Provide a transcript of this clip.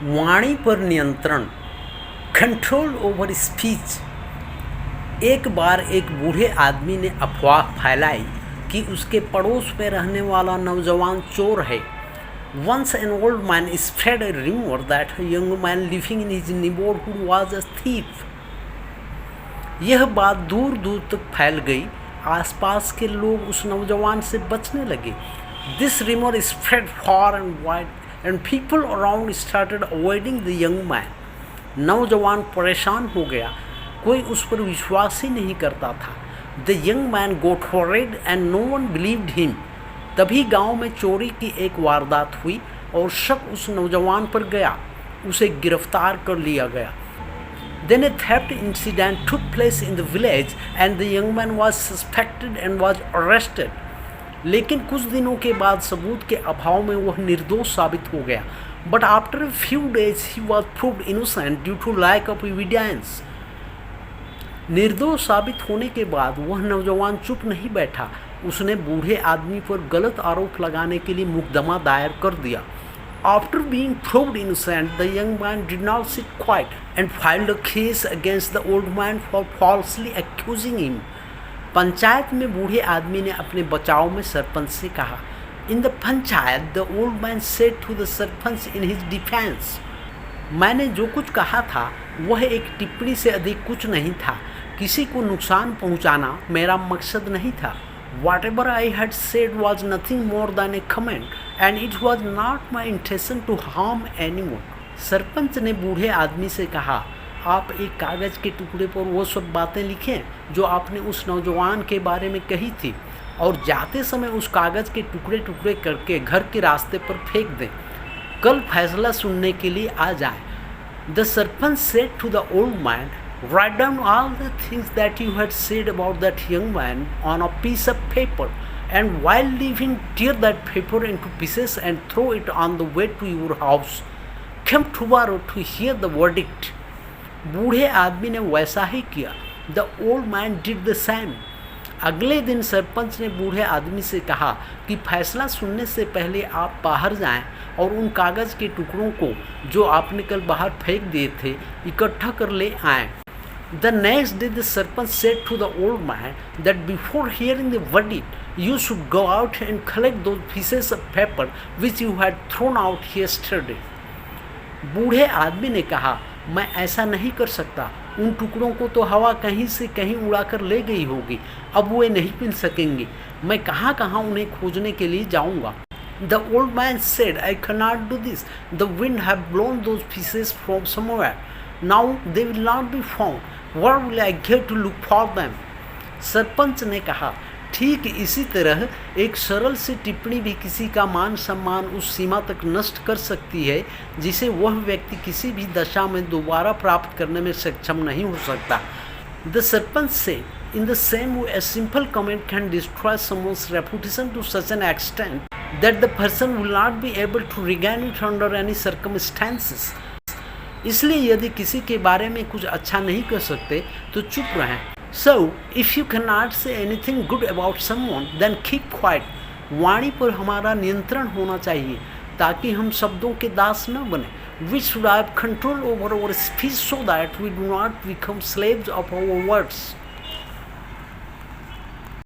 वाणी पर नियंत्रण, control over speech. एक बार एक बूढ़े आदमी ने अफवाह फैलाई कि उसके पड़ोस में रहने वाला नौजवान चोर है। Once an old man spread a rumor that a young man living in his neighborhood was a thief. यह बात दूर दूर तक फैल गई। आसपास के लोग उस नौजवान से बचने लगे। This rumor spread far and wide and people around started avoiding the young man. नौजवान परेशान हो गया, कोई उस पर विश्वास ही नहीं करता था। The young man got worried and no one believed him. तभी गांव में चोरी की एक वारदात हुई और शक उस नौजवान पर गया। उसे गिरफ्तार कर लिया गया। Then a theft incident took place in the village and the young man was suspected and was arrested. लेकिन कुछ दिनों के बाद सबूत के अभाव में वह निर्दोष साबित हो गया। But after a few days he was proved innocent due to lack of evidence. निर्दोष साबित होने के बाद वह नौजवान चुप नहीं बैठा। उसने बूढ़े आदमी पर गलत आरोप लगाने के लिए मुकदमा दायर कर दिया। After being proved innocent, the young man did not sit quiet and filed a case against the old man for falsely accusing him. Panchayat में बूढ़े आदमी ने अपने बचाव में सरपंच से कहा। In the panchayat, the old man said to the sarpanch in his defense, मैंने जो कुछ कहा था वह एक टिप्पणी से अधिक कुछ नहीं था। किसी को नुकसान पहुंचाना मेरा मकसद नहीं था। Whatever I had said was nothing more than a comment and it was not my intention to harm anyone. Sarpanch ने बूढ़े आदमी से कहा, आप एक कागज़ के टुकड़े पर वो सब बातें लिखें जो आपने उस नौजवान के बारे में कही थी और जाते समय उस कागज़ के टुकड़े टुकड़े करके घर के रास्ते पर फेंक दें। कल फैसला सुनने के लिए आ जाएं। The serpent said to the old man, write down all the things that you had said about that young man on a piece of paper, and while leaving, tear that paper into pieces and throw it on the way to your house. Come tomorrow to hear the verdict. बूढ़े आदमी ने वैसा ही किया। The old man did the same. अगले दिन सरपंच ने बूढ़े आदमी से कहा कि फैसला सुनने से पहले आप बाहर जाएं और उन कागज़ के टुकड़ों को जो आपने कल बाहर फेंक दिए थे इकट्ठा कर ले आएं। The next day the serpent said to the old man that before hearing the verdict, you should go out and collect those pieces of paper which you had thrown out yesterday. बूढ़े आदमी ने कहा, मैं ऐसा नहीं कर सकता। उन टुकड़ों को तो हवा कहीं से कहीं उड़ाकर ले गई होगी। अब वे नहीं मिल सकेंगे। मैं कहाँ कहाँ उन्हें खोजने के लिए जाऊँगा। The old man said, I cannot do this. The wind have blown those pieces from somewhere. Now they will not be found. Where will I get to look for them? Sarpanch ने कहा, ठीक इसी तरह एक सरल सी टिप्पणी भी किसी का मान सम्मान उस सीमा तक नष्ट कर सकती है जिसे वह व्यक्ति किसी भी दशा में दोबारा प्राप्त करने में सक्षम नहीं हो सकता। The serpent said, in the same way a simple comment can destroy someone's reputation to such an extent that the person will not be able to regain it under any circumstances. इसलिए यदि किसी के बारे में कुछ अच्छा नहीं कर सकते तो चुप रहें। So, if you cannot say anything good about someone, then keep quiet. वाणी पर हमारा नियंत्रण होना चाहिए ताकि हम शब्दों के दास न बने। We should have control over our speech so that we do not become slaves of our words.